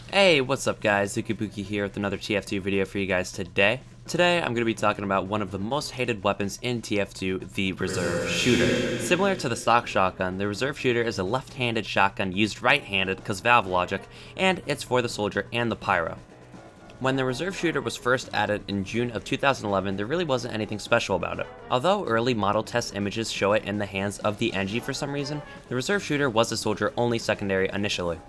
Hey, what's up guys, Pooky here with another TF2 video for you guys today. Today I'm going to be talking about one of the most hated weapons in TF2, the reserve shooter. Similar to the stock shotgun, the reserve shooter is a left-handed shotgun used right-handed because valve logic, and it's for the soldier and the pyro. When the reserve shooter was first added in June of 2011, there really wasn't anything special about it. Although early model test images show it in the hands of the NG for some reason, the reserve shooter was a soldier only secondary initially.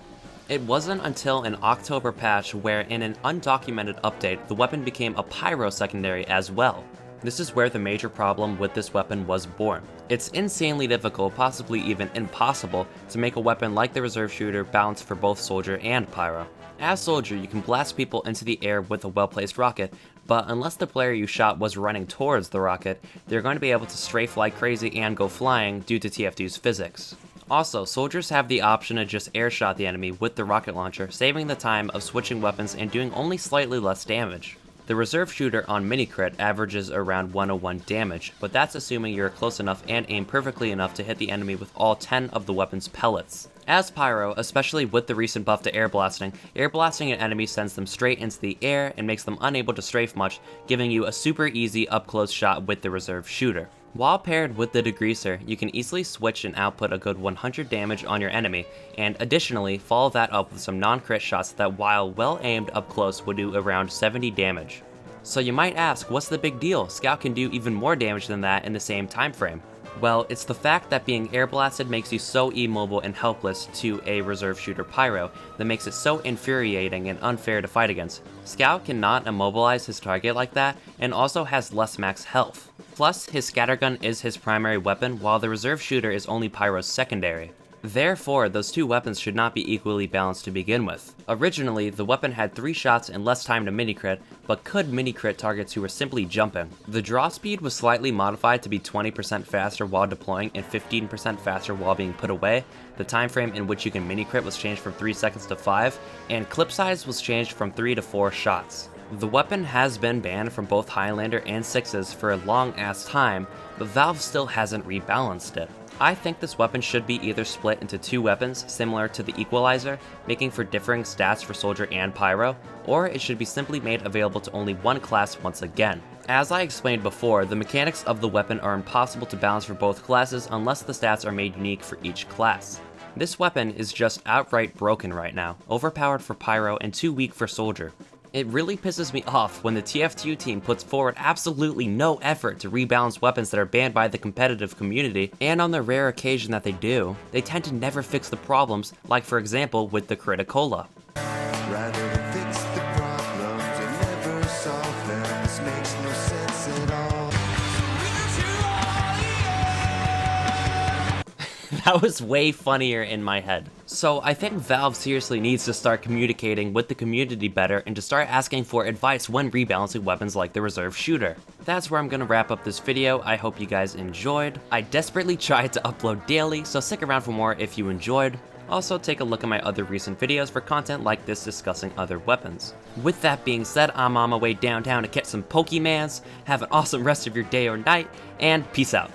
It wasn't until an October patch where in an undocumented update, the weapon became a pyro secondary as well. This is where the major problem with this weapon was born. It's insanely difficult, possibly even impossible, to make a weapon like the reserve shooter balance for both soldier and pyro. As soldier, you can blast people into the air with a well-placed rocket, but unless the player you shot was running towards the rocket, they're going to be able to strafe like crazy and go flying due to TF2's physics. Also, soldiers have the option to just airshot the enemy with the rocket launcher, saving the time of switching weapons and doing only slightly less damage. The reserve shooter on mini crit averages around 101 damage, but that's assuming you're close enough and aim perfectly enough to hit the enemy with all 10 of the weapon's pellets. As pyro, especially with the recent buff to air blasting an enemy sends them straight into the air and makes them unable to strafe much, giving you a super easy up close shot with the reserve shooter. While paired with the degreaser, you can easily switch and output a good 100 damage on your enemy, and additionally follow that up with some non-crit shots that while well aimed up close would do around 70 damage. So you might ask, what's the big deal? Scout can do even more damage than that in the same time frame. Well, it's the fact that being air blasted makes you so immobile and helpless to a reserve shooter pyro that makes it so infuriating and unfair to fight against. Scout cannot immobilize his target like that and also has less max health. Plus, his scattergun is his primary weapon while the reserve shooter is only pyro's secondary. Therefore, those two weapons should not be equally balanced to begin with. Originally, the weapon had 3 shots and less time to mini-crit, but could mini-crit targets who were simply jumping. The draw speed was slightly modified to be 20% faster while deploying and 15% faster while being put away. The time frame in which you can mini-crit was changed from 3 seconds to 5, and clip size was changed from 3 to 4 shots. The weapon has been banned from both Highlander and 6s for a long ass time, but Valve still hasn't rebalanced it. I think this weapon should be either split into 2 weapons similar to the Equalizer, making for differing stats for Soldier and Pyro, or it should be simply made available to only one class once again. As I explained before, the mechanics of the weapon are impossible to balance for both classes unless the stats are made unique for each class. This weapon is just outright broken right now, overpowered for Pyro and too weak for Soldier. It really pisses me off when the TF2 team puts forward absolutely no effort to rebalance weapons that are banned by the competitive community, and on the rare occasion that they do, they tend to never fix the problems, like for example with the Criticola. Rather than fix the problems and never solve them, this makes no sense at all. That was way funnier in my head. So I think Valve seriously needs to start communicating with the community better and to start asking for advice when rebalancing weapons like the reserve shooter. That's where I'm gonna wrap up this video. I hope you guys enjoyed. I desperately tried to upload daily, so stick around for more if you enjoyed. Also, take a look at my other recent videos for content like this discussing other weapons. With that being said, I'm on my way downtown to catch some Pokemans. Have an awesome rest of your day or night, and peace out.